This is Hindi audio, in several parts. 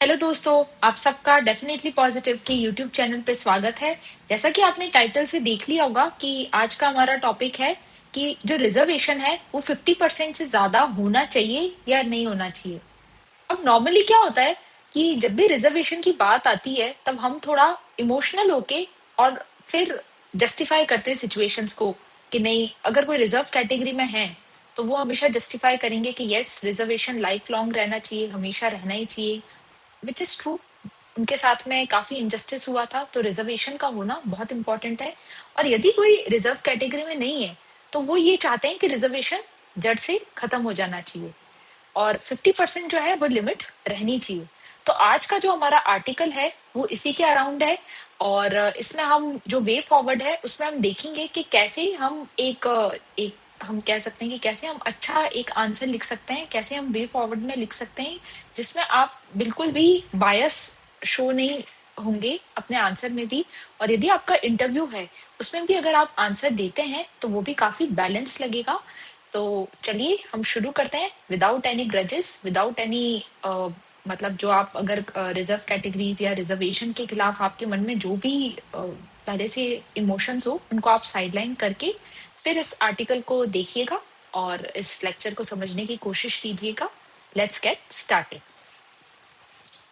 हेलो दोस्तों, आप सबका डेफिनेटली पॉजिटिव के यूट्यूब चैनल पे स्वागत है। जैसा कि आपने टाइटल से देख लिया होगा कि आज का हमारा टॉपिक है कि जो रिजर्वेशन है वो 50% से ज्यादा होना चाहिए या नहीं होना चाहिए। अब नॉर्मली क्या होता है कि जब भी रिजर्वेशन की बात आती है तब हम थोड़ा इमोशनल होके और फिर जस्टिफाई करते हैं सिचुएशंस को कि नहीं, अगर कोई रिजर्व कैटेगरी में है तो वो हमेशा जस्टिफाई करेंगे कि यस, रिजर्वेशन लाइफ लॉन्ग रहना चाहिए, हमेशा रहना ही चाहिए, विच इज ट्रू। उनके साथ में काफी इनजस्टिस हुआ था तो रिजर्वेशन का होना बहुत इंपॉर्टेंट है। और यदि कोई रिजर्व कैटेगरी में नहीं है तो वो ये चाहते हैं कि रिजर्वेशन जड़ से खत्म हो जाना चाहिए और 50% जो है वो लिमिट रहनी चाहिए। तो आज का जो हमारा आर्टिकल है वो इसी के अराउंड है। और इसमें हम जो वे फॉरवर्ड है उसमें हम देखेंगे कि कैसे हम एक हम कह सकते हैं कि कैसे हम अच्छा एक आंसर लिख सकते हैं, कैसे हम वे फॉरवर्ड में लिख सकते हैं जिसमें आप बिल्कुल भी बायस शो नहीं होंगे अपने आंसर में भी। और यदि आपका इंटरव्यू है उसमें भी अगर आप आंसर देते हैं तो वो भी काफी बैलेंस लगेगा। तो चलिए हम शुरू करते हैं without any grudges, without any मतलब जो आप अगर रिजर्व कैटेगरीज या रिजर्वेशन के खिलाफ आपके मन में जो भी पहले से इमोशंस हो उनको आप साइडलाइन करके फिर इस आर्टिकल को देखिएगा और इस लेक्चर को समझने की कोशिश कीजिएगा। Let's get started.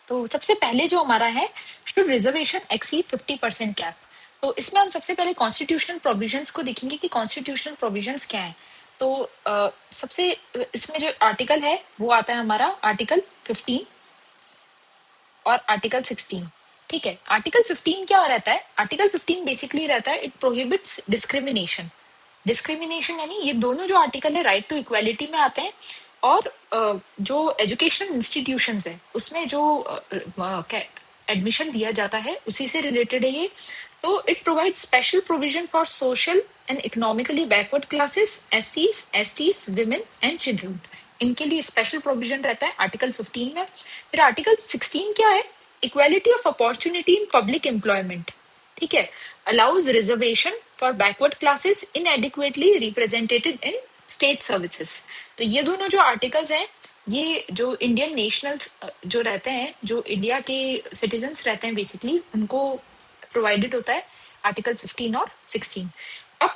तो सबसे पहले जो हमारा है, शुड रिजर्वेशन एक्सीड 50% कैप। तो इसमें हम सबसे पहले कॉन्स्टिट्यूशनल प्रोविजंस को देखेंगे कि कॉन्स्टिट्यूशनल प्रोविजंस क्या है। तो सबसे इसमें जो आर्टिकल है वो आता है हमारा आर्टिकल 15 और आर्टिकल 16। ठीक है, आर्टिकल 15 क्या रहता है? आर्टिकल 15 बेसिकली रहता है इट प्रोहिबिट्स डिस्क्रिमिनेशन। डिस्क्रिमिनेशन यानी ये दोनों जो आर्टिकल है राइट टू इक्वालिटी में आते हैं। और जो एजुकेशनल इंस्टीट्यूशंस है उसमें जो एडमिशन दिया जाता है उसी से रिलेटेड है ये। तो it provide special provision for social and economically backward classes, एससीज, एसटीज, विमेन एंड चिल्ड्रन। इनके लिए स्पेशल प्रोविजन रहता है आर्टिकल 15 में। फिर आर्टिकल 16 क्या है? Equality of opportunity in public employment. ठीक है, allows reservation for backward classes inadequately represented in state services. तो ये दोनों जो आर्टिकल्स हैं ये जो इंडियन नेशनल्स जो रहते हैं, जो इंडिया के सिटीजन्स रहते हैं बेसिकली, उनको प्रोवाइडेड होता है आर्टिकल 15 और 16। अब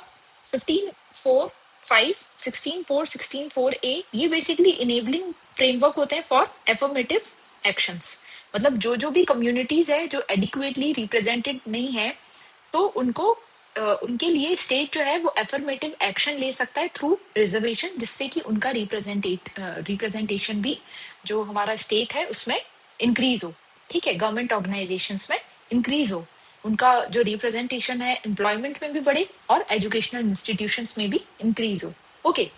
15(4)(5), 16(4), 16(4)(a) ये बेसिकली इनेबलिंग फ्रेमवर्क होते हैं फॉर एफर्मेटिव एक्शंस। मतलब जो जो भी कम्युनिटीज है जो एडिक्वेटली रिप्रेजेंटेड नहीं है तो उनको उनके लिए स्टेट जो है वो एफर्मेटिव एक्शन ले सकता है थ्रू रिजर्वेशन, जिससे कि उनका रिप्रेजेंटेशन भी जो हमारा स्टेट है उसमें इंक्रीज हो। ठीक है, गवर्नमेंट ऑर्गेनाइजेशंस में इंक्रीज हो, उनका जो रिप्रेजेंटेशन है एम्प्लॉयमेंट में भी बढ़े और एजुकेशनल इंस्टीट्यूशंस में भी इंक्रीज हो। ओके,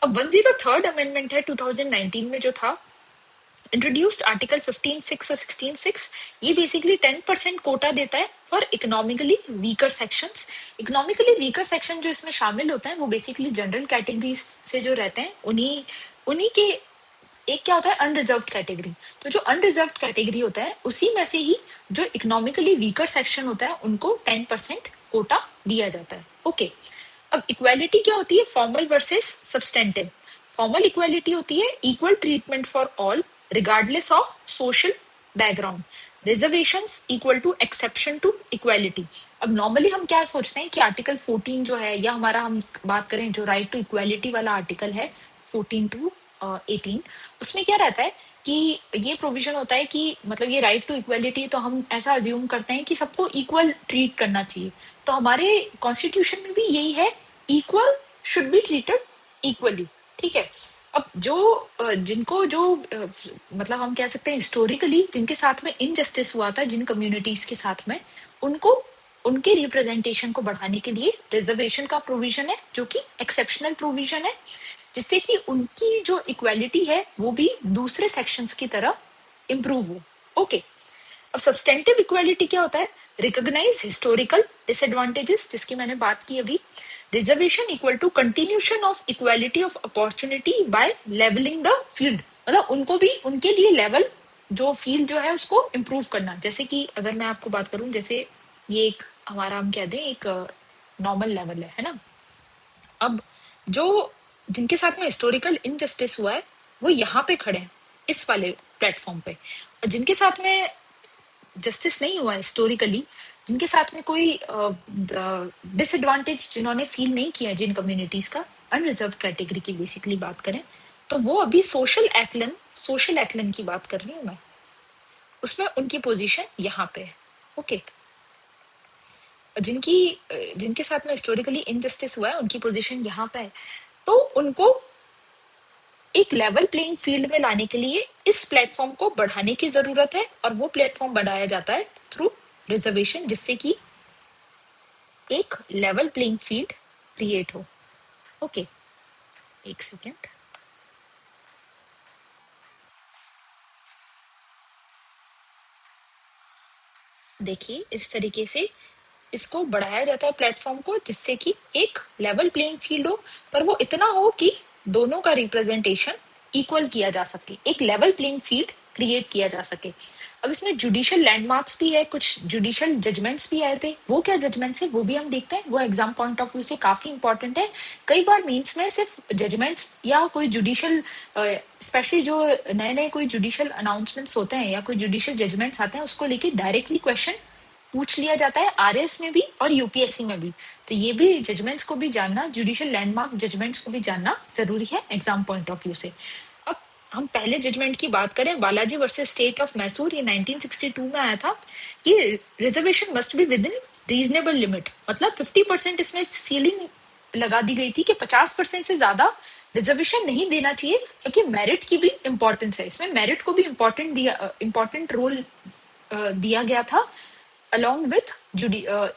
अब 103rd अमेंडमेंट है 2019 में जो था, इंट्रोड्यूस्ड आर्टिकल 15(6) और 16(6). ये बेसिकली 10% कोटा देता है for economically weaker sections. Economically weaker section जो इसमें शामिल होता है वो बेसिकली जनरल कैटेगरीज से जो रहते हैं उन्हीं उन्हीं के एक क्या होता है, अनरिजर्व कैटेगरी। तो जो अनरिजर्व कैटेगरी होता है उसी में से ही जो इकोनॉमिकली वीकर सेक्शन होता है उनको 10% कोटा दिया जाता है। ओके, अब इक्वालिटी क्या होती है? Formal versus substantive. Formal equality होती है equal treatment for all regardless of social background. Reservations equal to exception to equality. अब नॉर्मली हम क्या सोचते हैं कि आर्टिकल 14 जो है, या हमारा हम बात करें जो राइट टू इक्वालिटी वाला आर्टिकल है 14 to 18, उसमें क्या रहता है कि ये प्रोविजन होता है कि मतलब ये राइट टू इक्वालिटी, तो हम ऐसा अज्यूम करते हैं कि सबको इक्वल ट्रीट करना चाहिए। तो हमारे कॉन्स्टिट्यूशन में भी यही है, equal should be treated equally. ठीक है, अब जो जिनको जो मतलब हम कह सकते हैं हिस्टोरिकली जिनके साथ में इनजस्टिस हुआ था, जिन कम्युनिटीज के साथ में, उनको उनके रिप्रेजेंटेशन को बढ़ाने के लिए रिजर्वेशन का प्रोविजन है जो कि एक्सेप्शनल प्रोविजन है, जिससे कि उनकी जो इक्वालिटी है वो भी दूसरे सेक्शंस की तरह इम्प्रूव हो। ओके, अब सब्सटेंटिव इक्वालिटी क्या होता है? रिकॉग्नाइज हिस्टोरिकल डिसएडवांटेजेस, जिसकी मैंने बात की अभी। Reservation equal to continuation of equality of opportunity by levelling the field. मतलब उनको भी उनके लिए लेवल जो फील्ड जो है उसको इम्प्रूव करना। जैसे कि अगर मैं आपको बात करूं, जैसे ये एक हमारा हम कह दें एक नॉर्मल लेवल है ना। अब जो जिनके साथ में हिस्टोरिकल इनजस्टिस हुआ है वो यहाँ पे खड़े हैं इस वाले प्लेटफॉर्म पे, और जिनके साथ में जस्टिस नहीं हुआ हिस्टोरिकली, जिनके साथ में कोई डिसएडवांटेज जिन्होंने फील नहीं किया, जिन कम्युनिटीज का अनरिजर्व कैटेगरी की बेसिकली बात करें, तो वो अभी सोशल एक्लन की बात कर रही हूँ मैं, उसमें उनकी पोजीशन यहाँ पे है। ओके, जिनके साथ में हिस्टोरिकली इनजस्टिस हुआ है उनकी पोजीशन यहाँ पे है, तो उनको एक लेवल प्लेइंग फील्ड में लाने के लिए इस प्लेटफॉर्म को बढ़ाने की जरूरत है, और वो प्लेटफॉर्म बढ़ाया जाता है थ्रू रिजर्वेशन, जिससे कि एक लेवल प्लेइंग फील्ड क्रिएट हो। ओके, एक सेकेंड। देखिए, इस तरीके से इसको बढ़ाया जाता है प्लेटफॉर्म को, जिससे कि एक लेवल प्लेइंग फील्ड हो, पर वो इतना हो कि दोनों का रिप्रेजेंटेशन इक्वल किया जा सके, एक लेवल प्लेइंग फील्ड क्रिएट किया जा सके। अब इसमें जुडिशियल लैंडमार्क्स भी है, कुछ जुडिशियल जजमेंट्स भी आए थे। वो क्या जजमेंट्स है वो भी हम देखते हैं, वो एग्जाम पॉइंट ऑफ व्यू से काफी इंपॉर्टेंट है। कई बार मीन्स में सिर्फ जजमेंट्स या कोई जुडिशियल, स्पेशली जो नए नए कोई जुडिशियल अनाउंसमेंट्स होते हैं या कोई जुडिशियल जजमेंट्स आते हैं, उसको लेके डायरेक्टली क्वेश्चन पूछ लिया जाता है आरएस में भी और यूपीएससी में भी। तो ये भी जजमेंट्स को भी जानना, जुडिशियल लैंडमार्क जजमेंट्स को भी जानना जरूरी है एग्जाम पॉइंट ऑफ व्यू से। अब हम पहले जजमेंट की बात करें, Balaji versus state of Mysore, ये 1962 में आया था कि reservation must be with in reasonable limit, मतलब 50% इसमें सीलिंग लगा दी गई थी कि 50% से ज्यादा रिजर्वेशन नहीं देना चाहिए, क्योंकि मेरिट की भी इंपॉर्टेंस है इसमें, मेरिट को भी इम्पोर्टेंट रोल दिया गया था अलॉन्ग विथ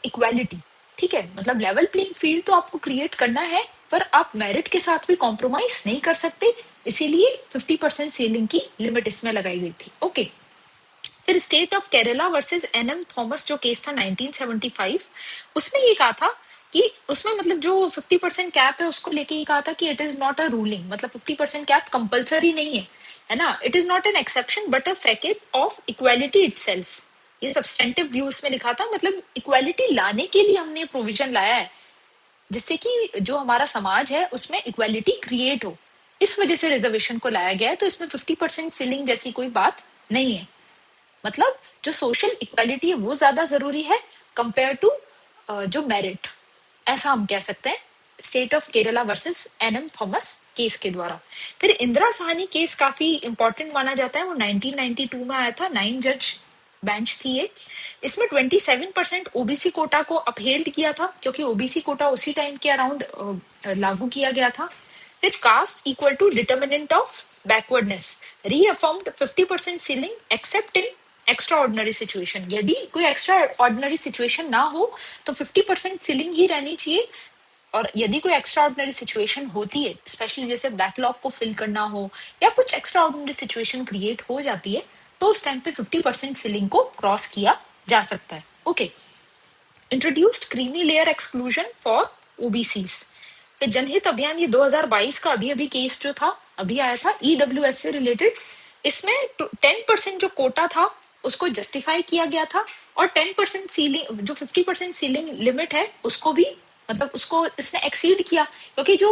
इक्वालिटी। ठीक है, मतलब लेवल प्लेइंग फील्ड तो आपको क्रिएट करना है, पर आप मेरिट के साथ भी कॉम्प्रोमाइज नहीं कर सकते, इसीलिए 50% सीलिंग की लिमिट इसमें लगाई गई थी। ओके, फिर state of Kerala versus N M Thomas जो केस था 1975, उसमें ये कहा था कि उसमें मतलब जो 50% कैप है उसको लेके ये कहा था कि it is not a ruling, मतलब 50% कैप कंपलसरी नहीं है ना, it is not an exception but a fact of equality itself. ये सब्सटेंटिव व्यू उसमें लिखा था, मतलब इक्वालिटी लाने के लिए हमने प्रोविजन लाया है, जिससे कि जो हमारा समाज है उसमें इक्वालिटी क्रिएट हो, इस वजह से रिजर्वेशन को लाया गया है। तो इसमें 50% सीलिंग जैसी कोई बात नहीं है, मतलब जो सोशल इक्वालिटी है वो ज्यादा जरूरी है कंपेयर टू जो मेरिट, ऐसा हम कह सकते हैं state of Kerala versus N M Thomas case के द्वारा। फिर इंदिरा साहनी केस काफी इंपॉर्टेंट माना जाता है, वो 1992 में आया था, 9 जज बेंच थी ये। इसमें 27% ओबीसी कोटा को अपहेल्ड किया था, क्योंकि ओबीसी कोटा उसी टाइम के अराउंड लागू किया गया था। फिर caste equal to determinant of backwardness, reaffirmed 50% ceiling except in extraordinary situation, यदि कोई एक्स्ट्रा ऑर्डिनरी सिचुएशन ना हो तो 50% सीलिंग ही रहनी चाहिए, और यदि कोई एक्स्ट्रा ऑर्डिनरी सिचुएशन होती है, स्पेशली जैसे बैकलॉग को फिल करना हो या कुछ एक्स्ट्रा ऑर्डिनरी सिचुएशन क्रिएट हो जाती है, तो उस टाइम पे 50% सीलिंग को क्रॉस किया जा सकता है। Okay, introduced creamy layer exclusion for OBCs. फिर जनहित अभियान, ये 2022 का अभी अभी केस जो था अभी आया था ईडब्ल्यूएस से रिलेटेड, इसमें 10% जो कोटा था उसको जस्टिफाई किया गया था, और 10% सीलिंग, जो 50% सीलिंग लिमिट है उसको भी, मतलब उसको इसने एक्सीड किया, क्योंकि जो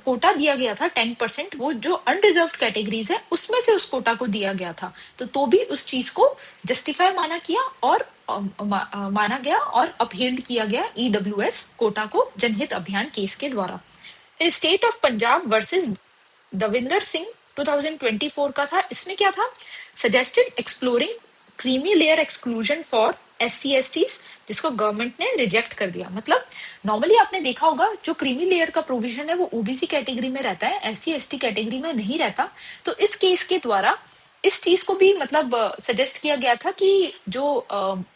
कोटा दिया गया था 10%, वो जो अनरिजर्व कैटेगरीज है उसमें से उस कोटा को दिया गया था, तो भी उस चीज को जस्टिफाई माना किया और माना गया और अपहेल्ड किया गया ईडब्ल्यूएस कोटा को जनहित अभियान केस के द्वारा। फिर state of Punjab versus Davinder Singh 2024 का था, इसमें क्या था, suggested exploring creamy layer exclusion for SC/STs, जिसको गवर्नमेंट ने रिजेक्ट कर दिया। मतलब नॉर्मली आपने देखा होगा जो क्रीमी लेयर का प्रोविजन है वो ओबीसी कैटेगरी में रहता है, SC/ST कैटेगरी में नहीं रहता। तो इस केस के द्वारा इस चीज को भी मतलब सजेस्ट किया गया था कि जो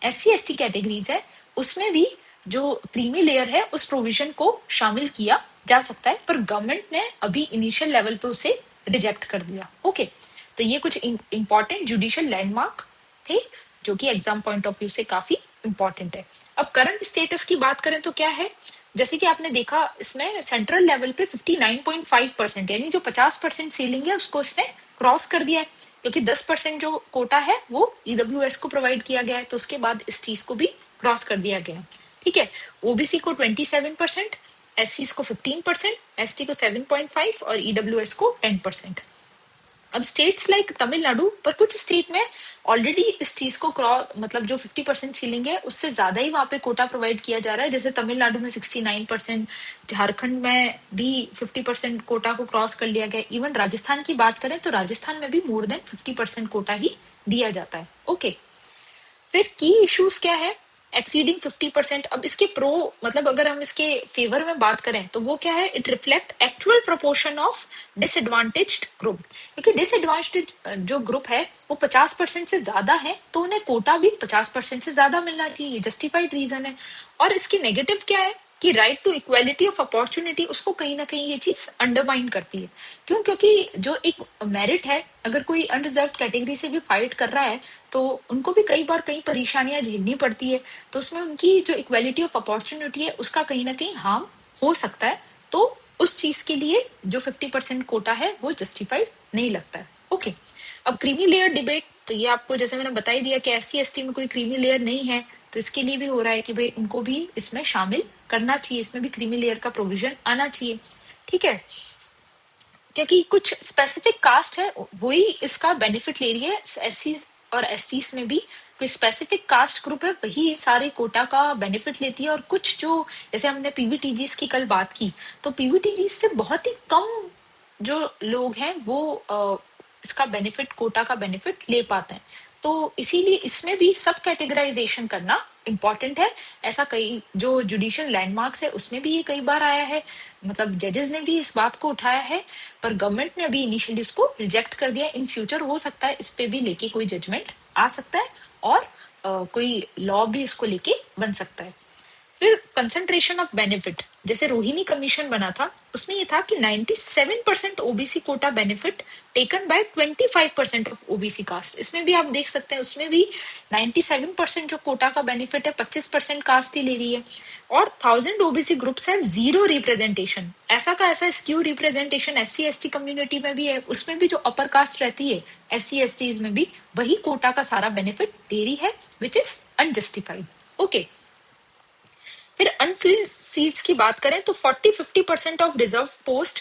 SC/ST कैटेगरीज है उसमें भी जो क्रीमी लेयर है उस प्रोविजन को शामिल किया जा सकता है, पर गवर्नमेंट ने अभी इनिशियल लेवल पे उसे रिजेक्ट कर दिया। ओके, तो ये कुछ इंपॉर्टेंट जुडिशियल लैंडमार्क थे जो कि एग्जाम पॉइंट ऑफ व्यू से काफी इंपॉर्टेंट है। अब करंट स्टेटस की बात करें तो क्या है, जैसे कि आपने देखा इसमें सेंट्रल लेवल पे 59.5%, यानी जो 50% सीलिंग है उसको इसने क्रॉस कर दिया है, क्योंकि 10% जो कोटा है वो ईडब्ल्यूएस को प्रोवाइड किया गया है, तो उसके बाद इस चीज को भी क्रॉस कर दिया गया। ठीक है, ओबीसी को 27%, SC को 15%, ST को 7.5 और ईडब्ल्यूएस को 10%। अब स्टेट्स लाइक तमिलनाडु, पर कुछ स्टेट में ऑलरेडी इस चीज को क्रॉस, मतलब जो 50% सीलिंग है उससे ज्यादा ही वहां पे कोटा प्रोवाइड किया जा रहा है। जैसे तमिलनाडु में 69%, झारखंड में भी 50% कोटा को क्रॉस कर लिया गया। इवन राजस्थान की बात करें तो राजस्थान में भी मोर देन 50% कोटा ही दिया जाता है। ओके, फिर की इश्यूज क्या है एक्सीडिंग 50%। अब इसके प्रो, मतलब अगर हम इसके फेवर में बात करें तो वो क्या है, it reflect actual proportion of disadvantaged group. क्योंकि डिसएडवांटेज जो ग्रुप है वो 50% से ज्यादा है, तो उन्हें कोटा भी 50% से ज्यादा मिलना चाहिए, जस्टिफाइड रीजन है। और इसकी नेगेटिव क्या है कि right to equality of opportunity, उसको कहीं ना कहीं ये चीज अंडरमाइन करती है। क्यों? क्योंकि जो एक मेरिट है, अगर कोई अनरिजर्व कैटेगरी से भी फाइट कर रहा है तो उनको भी कई बार कई परेशानियां झेलनी पड़ती है, तो उसमें उनकी जो इक्वालिटी ऑफ अपॉर्चुनिटी है उसका कहीं ना कहीं हार्म हो सकता है। तो उस चीज के लिए जो 50% कोटा है वो जस्टिफाइड नहीं लगता है। ओके, अब क्रीमी लेयर डिबेट, तो ये आपको जैसे मैंने बता ही दिया कि SC ST में कोई क्रीमी लेयर नहीं है, तो इसके लिए भी हो रहा है कि भाई उनको भी इसमें शामिल करना चाहिए, इसमें भी क्रीमी लेयर का प्रोविजन आना चाहिए। ठीक है, क्योंकि कुछ स्पेसिफिक कास्ट है वही इसका बेनिफिट ले रही है। SC और STs में भी कोई स्पेसिफिक कास्ट ग्रुप है वही सारे कोटा का बेनिफिट लेती है। और कुछ जो, जैसे हमने PVTGs की कल बात की, तो PVTGs से बहुत ही कम जो लोग हैं वो इसका बेनिफिट, कोटा का बेनिफिट ले पाते हैं। तो इसीलिए इसमें भी सब कैटेगराइजेशन करना इम्पॉर्टेंट है। ऐसा कई जो जुडिशियल लैंडमार्क्स है उसमें भी ये कई बार आया है, मतलब जजेस ने भी इस बात को उठाया है, पर गवर्नमेंट ने अभी इनिशियली उसको रिजेक्ट कर दिया। इन फ्यूचर हो सकता है इस पे भी लेके कोई जजमेंट आ सकता है और कोई लॉ भी इसको लेके बन सकता है। फिर कंसंट्रेशन ऑफ बेनिफिट, जैसे रोहिणी कमीशन बना था उसमें ये था कि 97% OBC Kota benefit taken by 25% of OBC caste. इसमें भी आप देख सकते हैं उसमें भी 97% जो कोटा का बेनिफिट है 25% कास्ट ही ले रही है। और 1000 ओबीसी ग्रुप्स है जीरो रिप्रेजेंटेशन, ऐसा का ऐसा skew representation SC ST community में भी है, उसमें भी जो अपर कास्ट रहती है SC STs में भी वही कोटा का सारा बेनिफिट ले रही है, विच इज अनजस्टिफाइड। ओके, फिर अनफिल्ड सीट्स की बात करें तो 40-50% of reserve post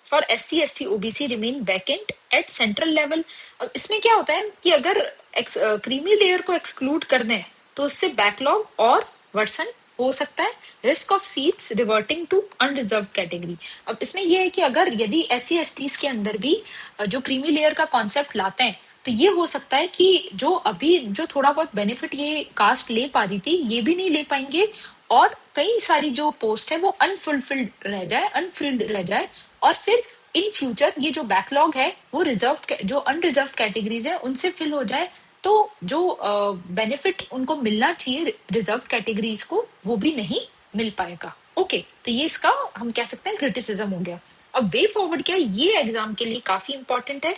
for SC ST OBC remain vacant at central level. अब इसमें क्या होता है कि अगर क्रीमी लेयर को एक्सक्लूड कर दें तो उससे बैकलॉग और वर्सन हो सकता है, risk of seats reverting to unreserve category. अब इसमें यह है कि अगर यदि SC STs के अंदर भी जो क्रीमी लेयर का कॉन्सेप्ट लाते हैं तो ये हो सकता है कि जो अभी जो थोड़ा बहुत बेनिफिट ये कास्ट ले पा रही थी ये भी नहीं ले पाएंगे, और कई सारी जो पोस्ट है वो अनफुलफिल्ड रह जाए, अनफिल्ड रह जाए। और फिर इन फ्यूचर ये जो बैकलॉग है वो रिजर्व, जो अनरिजर्व कैटेगरीज है उनसे फिल हो जाए, तो जो बेनिफिट उनको मिलना चाहिए रिजर्व कैटेगरीज को वो भी नहीं मिल पाएगा। ओके, तो ये इसका हम कह सकते हैं क्रिटिसिज्म हो गया। अब वे फॉरवर्ड क्या है, ये एग्जाम के लिए काफी इंपॉर्टेंट है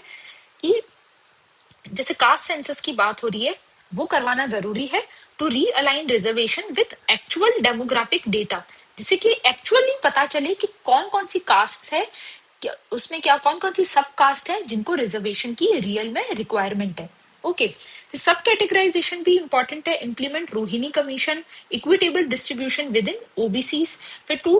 कि जैसे कास्ट सेंसस की बात हो रही है वो करवाना जरूरी है to realign reservation with actual demographic data, जिससे कि एक्चुअली पता चले कि कौन कौन सी कास्ट है, उसमें क्या कौन कौन सी सब कास्ट है जिनको रिजर्वेशन की रियल में रिक्वायरमेंट है। ओके, सब कैटेगराइजेशन भी इंपॉर्टेंट है। Implement Rohini commission, equitable distribution with in OBCs. फिर 2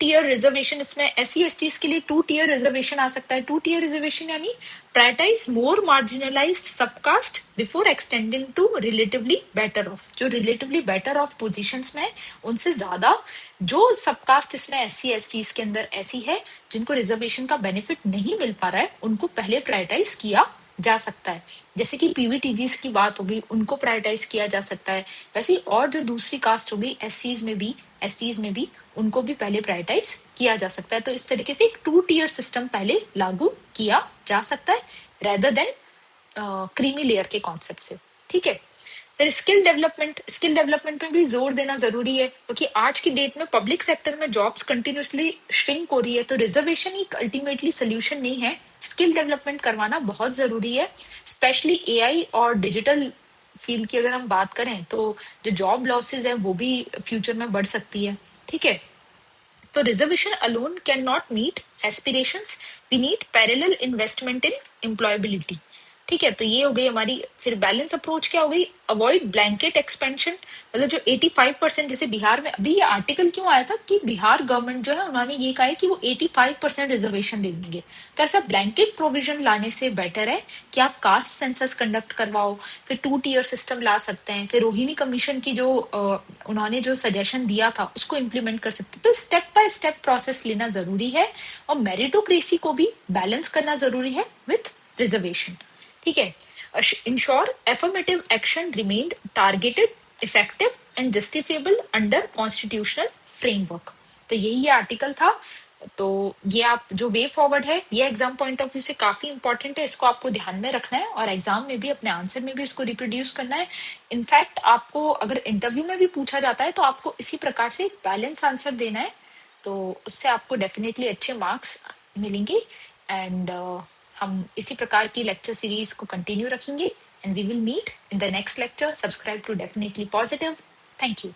tier रिजर्वेशन, इसमें SC STs के लिए 2 tier रिजर्वेशन आ सकता है। 2 tier रिजर्वेशन यानी prioritize more marginalized subcaste before extending to relatively better off, जो रिलेटिवली बेटर ऑफ पोजीशंस में उनसे ज्यादा जो सबकास्ट इसमें SC STs के अंदर ऐसी है जिनको रिजर्वेशन का बेनिफिट नहीं मिल पा रहा है उनको पहले प्रायोरिटाइज किया जा सकता है। जैसे कि PVTGs की बात होगी उनको प्रायोरिटाइज किया जा सकता है, वैसे और जो दूसरी कास्ट होगी SCs में भी STs में भी उनको भी पहले प्रायोरिटाइज किया जा सकता है। तो इस तरीके से एक 2 tier सिस्टम पहले लागू किया जा सकता है रेदर देन क्रीमी लेयर के कॉन्सेप्ट से। ठीक है, फिर स्किल डेवलपमेंट, स्किल डेवलपमेंट में भी जोर देना जरूरी है क्योंकि आज की डेट में पब्लिक सेक्टर में जॉब्स कंटिन्यूसली श्रिंक हो रही है, तो रिजर्वेशन ही अल्टीमेटली सोल्यूशन नहीं है, स्किल डेवलपमेंट करवाना बहुत जरूरी है। स्पेशली AI और डिजिटल फील्ड की अगर हम बात करें तो जो जॉब लॉसेज है वो भी फ्यूचर में बढ़ सकती है। ठीक है, तो reservation alone can not meet aspirations, we need parallel investment in employability. ठीक है, तो ये हो गई हमारी। फिर बैलेंस अप्रोच क्या हो गई, अवॉइड ब्लैंकेट एक्सपेंशन। मतलब जो 85% जैसे बिहार में अभी ये आर्टिकल क्यों आया था कि बिहार गवर्नमेंट जो है उन्होंने ये कहा है कि वो 85% रिजर्वेशन दे देंगे। तो ऐसा ब्लैंकेट प्रोविजन लाने से बेटर है कि आप कास्ट सेंसस कंडक्ट करवाओ, फिर 2 टियर सिस्टम ला सकते हैं, फिर रोहिणी कमीशन की जो उन्होंने जो सजेशन दिया था उसको इम्प्लीमेंट कर सकते हैं। तो स्टेप बाय स्टेप प्रोसेस लेना जरूरी है, और मेरिटोक्रेसी को भी बैलेंस करना जरूरी है विथ रिजर्वेशन। ठीक है, ensure affirmative action remained targeted, effective and justifiable under constitutional framework. तो यही ये आर्टिकल था। तो ये आप जो वे फॉरवर्ड है ये एग्जाम पॉइंट ऑफ व्यू से काफी इंपॉर्टेंट है, इसको आपको ध्यान में रखना है और एग्जाम में भी अपने आंसर में भी इसको रिप्रोड्यूस करना है। इनफैक्ट आपको अगर इंटरव्यू में भी पूछा जाता है तो आपको इसी प्रकार से बैलेंस आंसर देना है, तो उससे आपको डेफिनेटली अच्छे मार्क्स मिलेंगे। एंड हम इसी प्रकार की लेक्चर सीरीज को कंटिन्यू रखेंगे, and we will meet in the next lecture. Subscribe to definitely positive. Thank you.